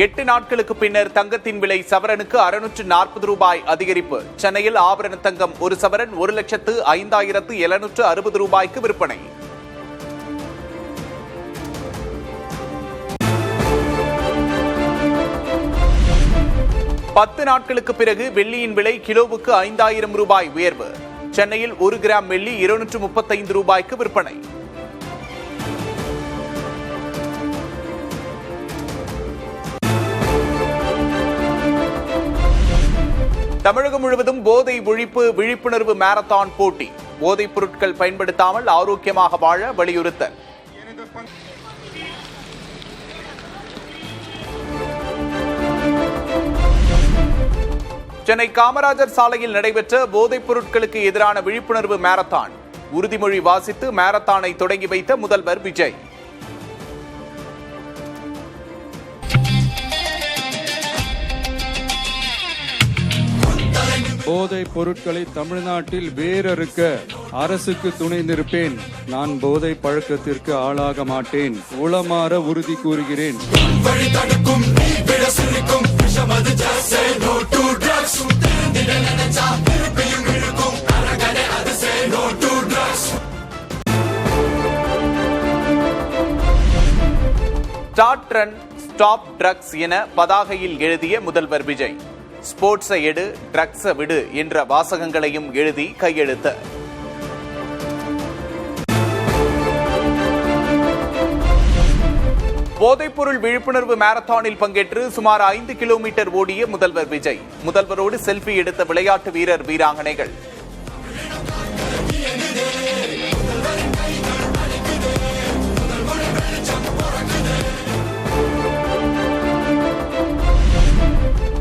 8 நாட்களுக்கு பின்னர் தங்கத்தின் விலை சவரனுக்கு 640 ரூபாய் அதிகரிப்பு. சென்னையில் ஆபரண தங்கம் ஒரு சவரன் 1,05,760 ரூபாய்க்கு விற்பனை. பத்து நாட்களுக்கு பிறகு வெள்ளியின் விலை கிலோவுக்கு 5,000 ரூபாய் உயர்வு. சென்னையில் 1 கிராம் வெள்ளி 235 ரூபாய்க்கு விற்பனை. தமிழகம் முழுவதும் போதை ஒழிப்பு விழிப்புணர்வு மாரத்தான் போட்டி. போதைப் பொருட்கள் பயன்படுத்தாமல் ஆரோக்கியமாக வாழ வலியுறுத்தல். சென்னை காமராஜர் சாலையில் நடைபெற்ற போதைப் பொருட்களுக்கு எதிரான விழிப்புணர்வு மாரத்தான். உறுதிமொழி வாசித்து மாரத்தானை தொடங்கி வைத்த முதல்வர் விஜய். போதைப் பொருட்களை தமிழ்நாட்டில் வேரறுக்க அரசுக்கு துணை நிற்பேன். நான் போதை பழக்கத்திற்கு ஆளாக மாட்டேன். உளமாற உறுதி கூறுகிறேன். ஸ்டார்ட் ரன் ஸ்டாப் ட்ரக்ஸ் என பதாகையில் எழுதிய முதல்வர் விஜய். ஸ்போர்ட்ஸை எடு, ட்ரக்ஸை விடு என்ற வாசகங்களையும் எழுதி கையெழுத்து. போதைப்பொருள் விழிப்புணர்வு மாரத்தானில் பங்கேற்று சுமார் 5 கிலோமீட்டர் ஓடிய முதல்வர் விஜய். முதல்வரோடு செல்ஃபி எடுத்த விளையாட்டு வீரர் வீராங்கனைகள்.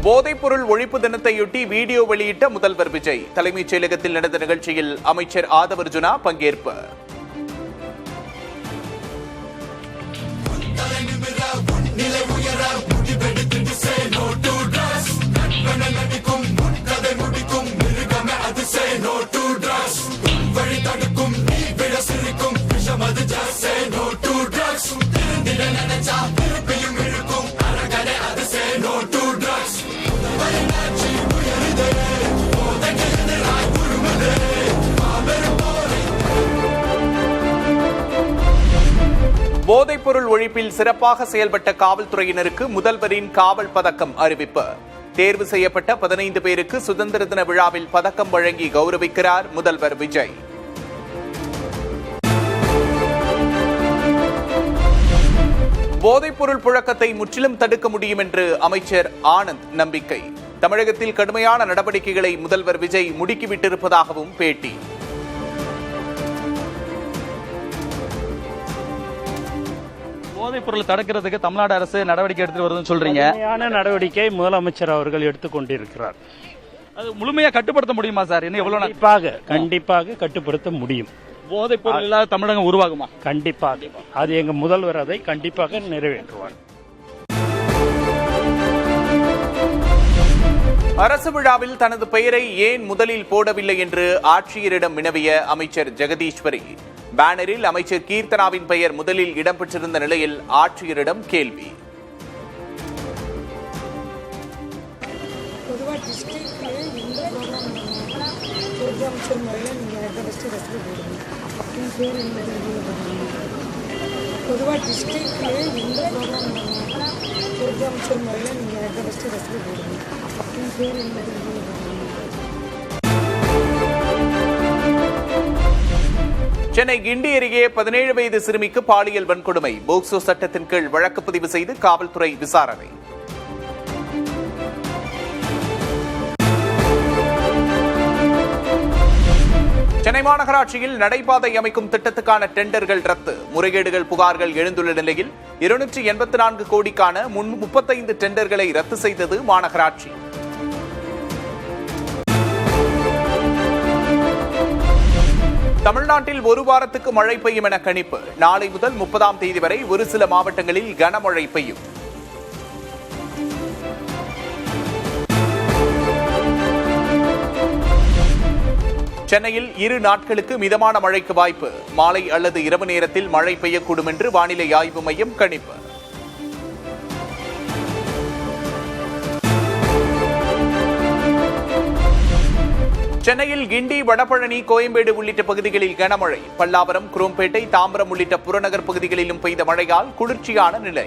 போதைப்பொருள் ஒழிப்பு தினத்தையொட்டி வீடியோ வெளியிட்ட முதல்வர் விஜய். தலைமைச் செயலகத்தில் நடந்த நிகழ்ச்சியில் அமைச்சர் ஆதவர்ஜுனா பங்கேற்பு. போதைப்பொருள் ஒழிப்பில் சிறப்பாக செயல்பட்ட காவல்துறையினருக்கு முதல்வரின் காவல் பதக்கம் அறிவிப்பு. தேர்வு செய்யப்பட்ட 15 பேருக்கு சுதந்திர தின விழாவில் பதக்கம் வழங்கி கௌரவிக்கிறார் முதல்வர் விஜய். போதைப்பொருள் புழக்கத்தை முற்றிலும் தடுக்க முடியும் என்று அமைச்சர் ஆனந்த் நம்பிக்கை. தமிழகத்தில் கடுமையான நடவடிக்கைகளை முதல்வர் விஜய் முடுக்கிவிட்டிருப்பதாகவும் பேட்டி. போதைப் பொருள் தடுக்கிறதுக்கு தமிழ்நாடு அரசு நடவடிக்கை எடுத்து வருதுன்னு சொல்றீங்க. நடவடிக்கை முதலமைச்சர் அவர்கள் எடுத்துக்கொண்டிருக்கிறார். அது முழுமையா கட்டுப்படுத்த முடியுமா சார்? என்ன எவ்வளவு? கண்டிப்பாக கட்டுப்படுத்த முடியும். போதைப் பொருள் இல்லாத தமிழகம் உருவாகுமா? கண்டிப்பாக. அது எங்க முதல்வர் அதை கண்டிப்பாக நிறைவேற்றுவார். அரசு விழாவில் தனது பெயரை ஏன் முதலில் போடவில்லை என்று ஆட்சியரிடம் வினவிய அமைச்சர் ஜெகதீஸ்வரி. பேனரில் அமைச்சர் கீர்த்தனாவின் பெயர் முதலில் இடம்பெற்றிருந்த நிலையில் ஆட்சியரிடம் கேள்வி. சென்னை கிண்டி அருகே 17 வயது சிறுமிக்கு பாலியல் வன்கொடுமை. போக்சோ சட்டத்தின் கீழ் வழக்கு பதிவு செய்து காவல்துறை விசாரணை. சென்னை மாநகராட்சியில் நடைபாதை அமைக்கும் திட்டத்துக்கான டெண்டர்கள் ரத்து. முறைகேடுகள் புகார்கள் எழுந்துள்ள நிலையில் 284 கோடிக்கான 35 டெண்டர்களை ரத்து செய்தது மாநகராட்சி. தமிழ்நாட்டில் ஒரு வாரத்துக்கு மழை பெய்யும் என கணிப்பு. நாளை முதல் 30ஆம் தேதி வரை ஒரு சில மாவட்டங்களில் கனமழை பெய்யும். சென்னையில் 2 நாட்களுக்கு மிதமான மழைக்கு வாய்ப்பு. மாலை அல்லது இரவு நேரத்தில் மழை பெய்யக்கூடும் என்று வானிலை ஆய்வு மையம் கணிப்பு. சென்னையில் கிண்டி, வடபழனி, கோயம்பேடு உள்ளிட்ட பகுதிகளில் கனமழை. பல்லாவரம், குரோம்பேட்டை, தாம்பரம் உள்ளிட்ட புறநகர் பகுதிகளிலும் பெய்த மழையால் குளிர்ச்சியான நிலை.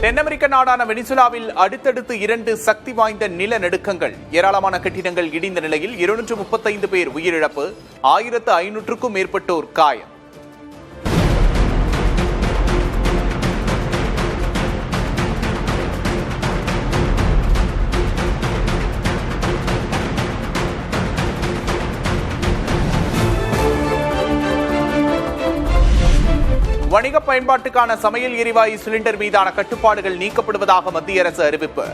தென் அமெரிக்க நாடான வெனிசுலாவில் அடுத்தடுத்து 2 சக்தி வாய்ந்த நிலநடுக்கங்கள். ஏராளமான கட்டிடங்கள் இடிந்த நிலையில் 235 பேர் உயிரிழப்பு, 1500க்கும் மேற்பட்டோர் காயம். வணிக பயன்பாட்டுக்கான சமையல் எரிவாயு சிலிண்டர் மீதான கட்டுப்பாடுகள் நீக்கப்படுவதாக மத்திய அரசு அறிவிப்பு.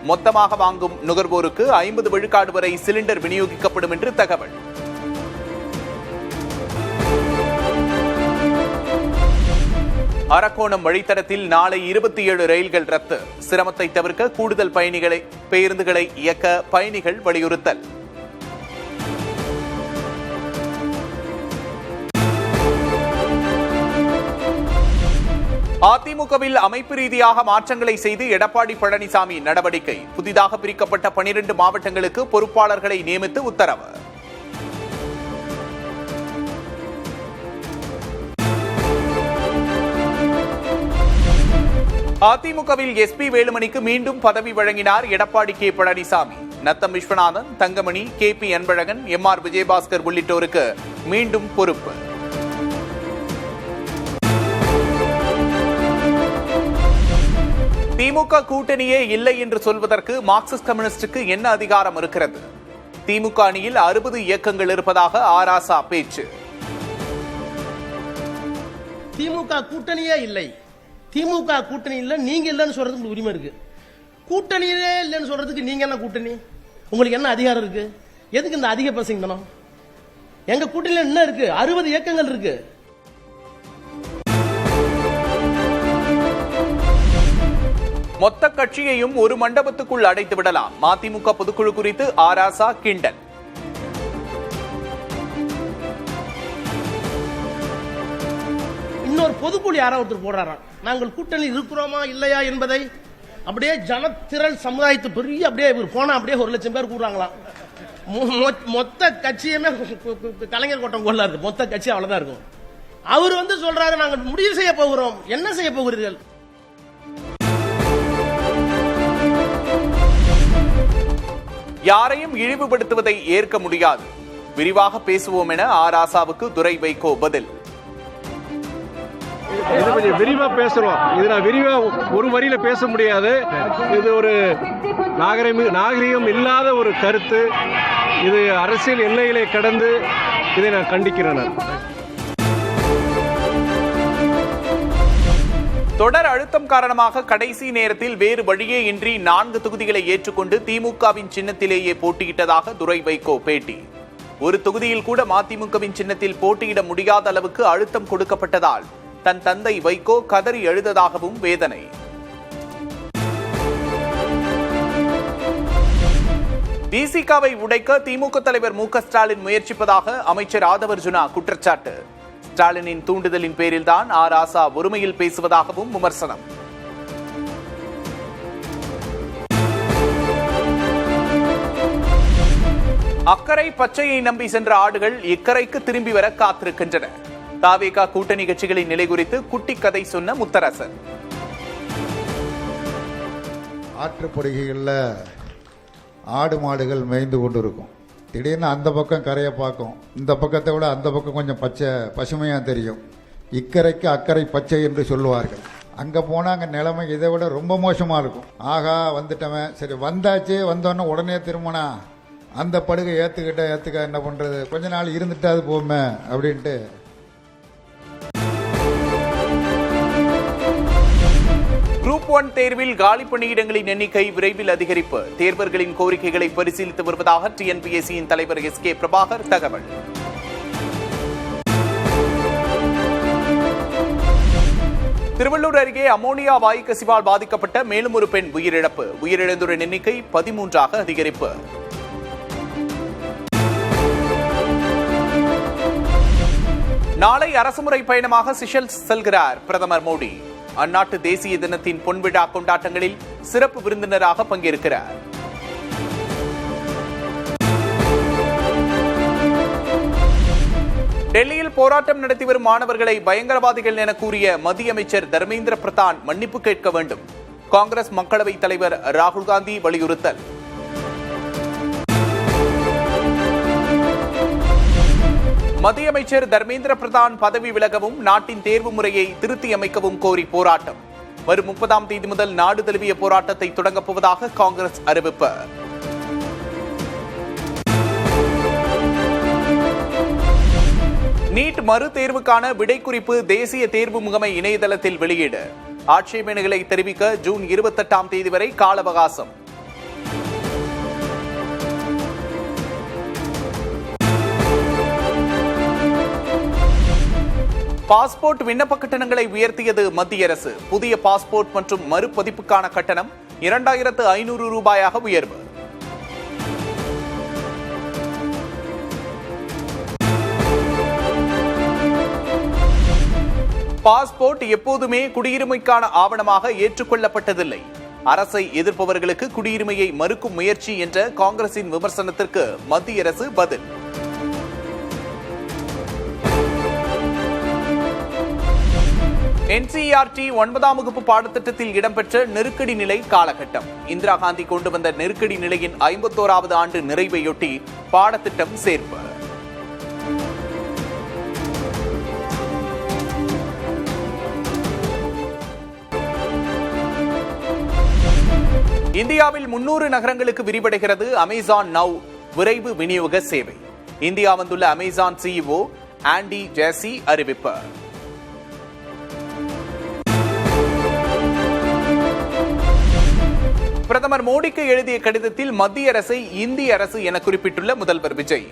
மொத்தமாக வாங்கும் நுகர்வோருக்கு 50 விழுக்காடு வரை சிலிண்டர் விநியோகிக்கப்படும் என்று தகவல். அரக்கோணம் வழித்தடத்தில் நாளை 27 ரயில்கள் ரத்து. சிரமத்தை தவிர்க்க கூடுதல் பேருந்துகளை இயக்க பயணிகள் வலியுறுத்தல். அதிமுகவில் அமைப்பு ரீதியாக மாற்றங்களை செய்து எடப்பாடி பழனிசாமி நடவடிக்கை. புதிதாக பிரிக்கப்பட்ட 12 மாவட்டங்களுக்கு பொறுப்பாளர்களை நியமித்து உத்தரவு. அதிமுகவில் எஸ்பி வேலுமணிக்கு மீண்டும் பதவி வழங்கினார் Edappadi K Palaniswami. Natham Viswanathan, Thangamani, KP Anbazhagan, MR Vijayabaskar உள்ளிட்டோருக்கு மீண்டும் பொறுப்பு. திமுக கூட்டணியே இல்லை என்று சொல்வதற்கு மார்க்சிஸ்ட் கம்யூனிஸ்டுக்கு என்ன அதிகாரம் இருக்கிறது? திமுக அணியில் 60 இயக்கங்கள் இருப்பதாக ஆராசா பேச்சு. திமுக கூட்டணியே இல்லை. திமுக கூட்டணி இல்ல, நீங்க இல்லன்னு சொல்றதுக்கு உரிமை இருக்கு. கூட்டணியே இல்லன்னு சொல்றதுக்கு நீங்க என்ன கூட்டணி? உங்களுக்கு என்ன அதிகாரம் இருக்கு? எதுக்கு இந்த அதிக பிரசங்கனம்? எங்க கூட்டணியில என்ன இருக்கு? 60 இயக்கங்கள் இருக்கு. மொத்த கட்சியையும் ஒரு மண்டபத்துக்குள் அடைத்து விடலாம். மதிமுக பொதுக்குழு குறித்து ஆராசா கிண்டல். இன்னொரு பொதுக்குழு யாராவது போடுறாராம், நாங்கள் கூட்டணி இருக்கிறோமா இல்லையா என்பதை அப்படியே ஜனத்திரள் சமுதாயத்து பெரிய அப்படியே போனா அப்படியே 1 லட்சம் பேர் கூடுறாங்களாம். மொத்த கட்சியுமே கலைஞர் கோட்டம் கொள்ள இருக்கு. மொத்த கட்சி அவ்வளவுதான் இருக்கும். அவர் சொல்றாரு, நாங்கள் முடிவு செய்ய போகிறோம். என்ன செய்ய போகிறீர்கள்? யாரையும் இழிவுபடுத்துவதை ஏற்க முடியாது. விரிவாக பேசுவோம் என ஆராசாவுக்கு துரை வைகோ பதில். இது கொஞ்சம் விரிவா பேசுறோம். இது நான் விரிவா ஒரு வரியில பேச முடியாது. இது ஒரு நாகரிகம் இல்லாத ஒரு கருத்து. இது அரசியல் எல்லைகளை கடந்து இதை நான் கண்டிக்கிறேன். தொடர் அழுத்தம் காரணமாக கடைசி நேரத்தில் வேறு வழியே இன்றி 4 தொகுதிகளை ஏற்றுக்கொண்டு திமுகவின் சின்னத்திலேயே போட்டியிட்டதாக துரை வைகோ பேட்டி. ஒரு தொகுதியில் கூட மதிமுகவின் சின்னத்தில் போட்டியிட முடியாத அளவுக்கு அழுத்தம் கொடுக்கப்பட்டதால் தன் தந்தை வைகோ கதறி எழுததாகவும் வேதனை. விசிகாவை உடைக்க திமுக தலைவர் மு க ஸ்டாலின் முயற்சிப்பதாக அமைச்சர் ஆதவர்ஜுனா குற்றச்சாட்டு. ஸ்டாலினின் தூண்டுதலின் பேரில்தான் ஆராசா ஒருமையில் பேசுவதாகவும் விமர்சனம். அக்கரை பச்சையை நம்பி சென்ற ஆடுகள் இக்கரைக்கு திரும்பி வர காத்திருக்கின்றன. தாவேகா கூட்டணி கட்சிகளின் நிலை குறித்து குட்டி கதை சொன்ன முத்தரசன். ஆற்றுப்படுகைகளில் ஆடு மாடுகள் மேய்ந்து கொண்டிருக்கும். திடீர்னு அந்த பக்கம் கரையை பார்க்கும். இந்த பக்கத்தை விட அந்த பக்கம் கொஞ்சம் பசுமையாக தெரியும். இக்கரைக்கு அக்கறை பச்சை என்று சொல்லுவார்கள். அங்கே போனால் அங்கே நிலைமை இதை விட ரொம்ப மோசமாக இருக்கும். ஆகா வந்துட்டவன், சரி வந்தாச்சு, வந்தோடனே உடனே திரும்பினா அந்த படுகை ஏற்றுக்க என்ன பண்ணுறது, கொஞ்ச நாள் இருந்துட்டு அது போமே அப்படின்ட்டு. குரூப் 1 தேர்வில் காலி பணியிடங்களின் எண்ணிக்கை விரைவில் அதிகரிப்பு. தேர்வர்களின் கோரிக்கைகளை பரிசீலித்து வருவதாக TNPSCயின் தலைவர் SK பிரபாகர் தகவல். திருவள்ளூர் அருகே அமோனியா வாயு கசிவால் பாதிக்கப்பட்ட மேலும் ஒரு பெண் உயிரிழப்பு. உயிரிழந்தோரின் எண்ணிக்கை 13ஆக அதிகரிப்பு. நாளை அரசுமுறை பயணமாக சிஷல்ஸ் செல்கிறார் பிரதமர் மோடி. அந்நாட்டு தேசிய தினத்தின் பொன்விழா கொண்டாட்டங்களில் சிறப்பு விருந்தினராக பங்கேற்கிறார். டெல்லியில் போராட்டம் நடத்தி வரும் மாணவர்களை பயங்கரவாதிகள் என கூறிய மத்திய அமைச்சர் தர்மேந்திர பிரதான் மன்னிப்பு கேட்க வேண்டும். காங்கிரஸ் மக்களவைத் தலைவர் ராகுல் காந்தி வலியுறுத்தல். மத்திய அமைச்சர் தர்மேந்திர பிரதான் பதவி விலகவும் நாட்டின் தேர்வு முறையை திருத்தி அமைக்கவும் கோரி போராட்டம். வரும் 30ஆம் தேதி முதல் நாடு தழுவிய போராட்டத்தை தொடங்கப் போவதாக காங்கிரஸ் அறிவிப்பு. நீட் மறு தேர்வுக்கான விடை குறிப்பு தேசிய தேர்வு முகமை இணையதளத்தில் வெளியீடு. ஆட்சேபனைகளை தெரிவிக்க ஜூன் 28ஆம் தேதி வரை கால அவகாசம். பாஸ்போர்ட் விண்ணப்ப கட்டணங்களை உயர்த்தியது மத்திய அரசு. புதிய பாஸ்போர்ட் மற்றும் மறுபதிப்புக்கான கட்டணம் 2500 ரூபாயாக உயர்வு. பாஸ்போர்ட் எப்போதுமே குடியுரிமைக்கான ஆவணமாக ஏற்றுக்கொள்ளப்பட்டதில்லை. அரசை எதிர்ப்பவர்களுக்கு குடியுரிமையை மறுக்கும் முயற்சி என்ற காங்கிரசின் விமர்சனத்திற்கு மத்திய அரசு பதில். NCERT 9ஆம் வகுப்பு பாடத்திட்டத்தில் இடம்பெற்ற நெருக்கடி நிலை காலகட்டம். இந்திரா காந்தி கொண்டு வந்த நெருக்கடி நிலையின் 51வது ஆண்டு நிறைவையொட்டி பாடத்திட்டம் சேர்ப்பு. இந்தியாவில் 300 நகரங்களுக்கு விரிவடைகிறது அமேசான் நவ் விரைவு விநியோக சேவை. இந்தியா வந்துள்ள அமேசான் CEO ஆண்டி ஜேசி அறிவிப்பு. பிரதமர் மோடிக்கு எழுதிய கடிதத்தில் மத்திய அரசை இந்திய அரசு என குறிப்பிட்டுள்ள முதல்வர் விஜய்.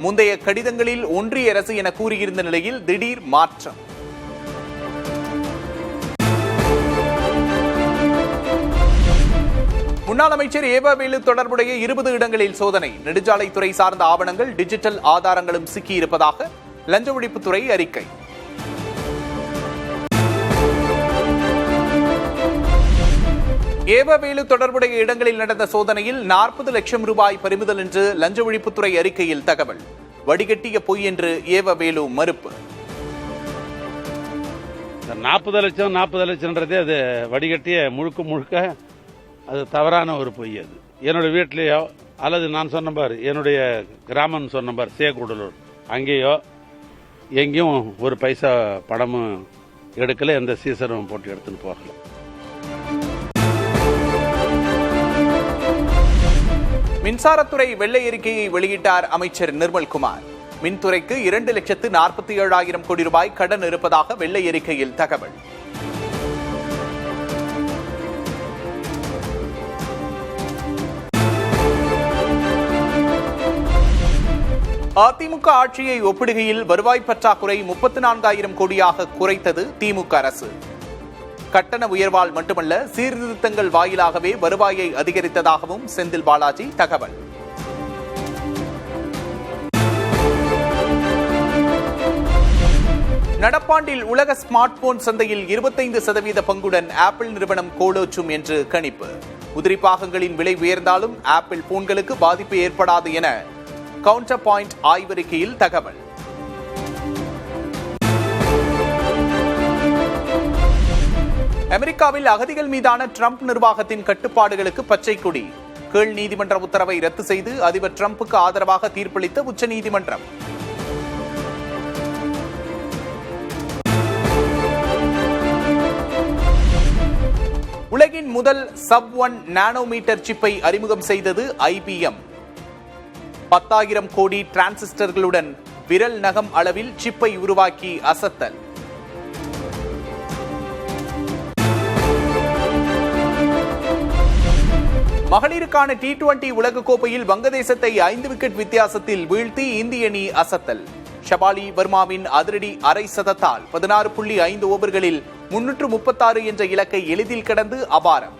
முந்தைய கடிதங்களில் ஒன்றிய அரசு என கூறியிருந்த நிலையில் திடீர் மாற்றம். முன்னாள் அமைச்சர் ஏவவேலு தொடர்புடைய 20 இடங்களில் சோதனை. நெடுஞ்சாலைத்துறை சார்ந்த ஆவணங்கள், டிஜிட்டல் ஆதாரங்களும் சிக்கியிருப்பதாக லஞ்ச ஒழிப்புத்துறை அறிக்கை. ஏவவேலு தொடர்புடைய இடங்களில் நடந்த சோதனையில் 40 லட்சம் ரூபாய் பறிமுதல் என்று லஞ்ச ஒழிப்புத்துறை அறிக்கையில் தகவல். வடிகட்டிய பொய் என்று ஏவவேலு மறுப்பு. 40 லட்சம்ன்றதே அது வடிகட்டிய முழுக்க அது தவறான ஒரு பொய். அது என்னுடைய வீட்லேயோ அல்லது நான் சொன்ன பார் என்னுடைய கிராமம் சொன்ன பார் சேகுடலூர் அங்கேயோ எங்கேயும் ஒரு பைசா பணமும் எடுக்கல, எந்த சீசரும் போட்டு எடுத்துன்னு போகல. மின்சாரத்துறை வெள்ளை அறிக்கையை வெளியிட்டார் அமைச்சர் நிர்மல்குமார். மின்துறைக்கு 2,47,000 கோடி ரூபாய் கடன் இருப்பதாக வெள்ளை அறிக்கையில் தகவல். அதிமுக ஆட்சியை ஒப்பிடுகையில் வருவாய் பற்றாக்குறை 34,000 கோடியாக குறைத்தது திமுக அரசு. கட்டண உயர்வால் மட்டுமல்ல, சீர்திருத்தங்கள் வாயிலாகவே வருவாயை அதிகரித்ததாகவும் செந்தில் பாலாஜி தகவல். நடப்பாண்டில் உலக ஸ்மார்ட் போன் சந்தையில் 25% பங்குடன் ஆப்பிள் நிறுவனம் கோலோச்சும் என்று கணிப்பு. உதிரி பாகங்களின் விலை உயர்ந்தாலும் ஆப்பிள் போன்களுக்கு பாதிப்பு ஏற்படாது என கவுண்டர் பாயிண்ட் ஆய்வறிக்கையில் தகவல். அமெரிக்காவில் அகதிகள் மீதான ட்ரம்ப் நிர்வாகத்தின் கட்டுப்பாடுகளுக்கு பச்சை கொடி. கீழ் நீதிமன்ற உத்தரவை ரத்து செய்து அதிபர் ட்ரம்புக்கு ஆதரவாக தீர்ப்பளித்த உச்சநீதிமன்றம். உலகின் முதல் sub-1 நானோமீட்டர் சிப்பை அறிமுகம் செய்தது IBM. 10,000 கோடி டிரான்சிஸ்டர்களுடன் விரல் நகம் அளவில் சிப்பை உருவாக்கி அசத்தல். மகளிருக்கான T20 உலகக்கோப்பையில் வங்கதேசத்தை 5 விக்கெட் வித்தியாசத்தில் வீழ்த்தி இந்திய அணி அசத்தல். ஷபாலி வர்மாவின் அதிரடி அரை சதத்தால் 16.5 ஓவர்களில் 336 என்ற இலக்கை எளிதில் கடந்து அபாரம்.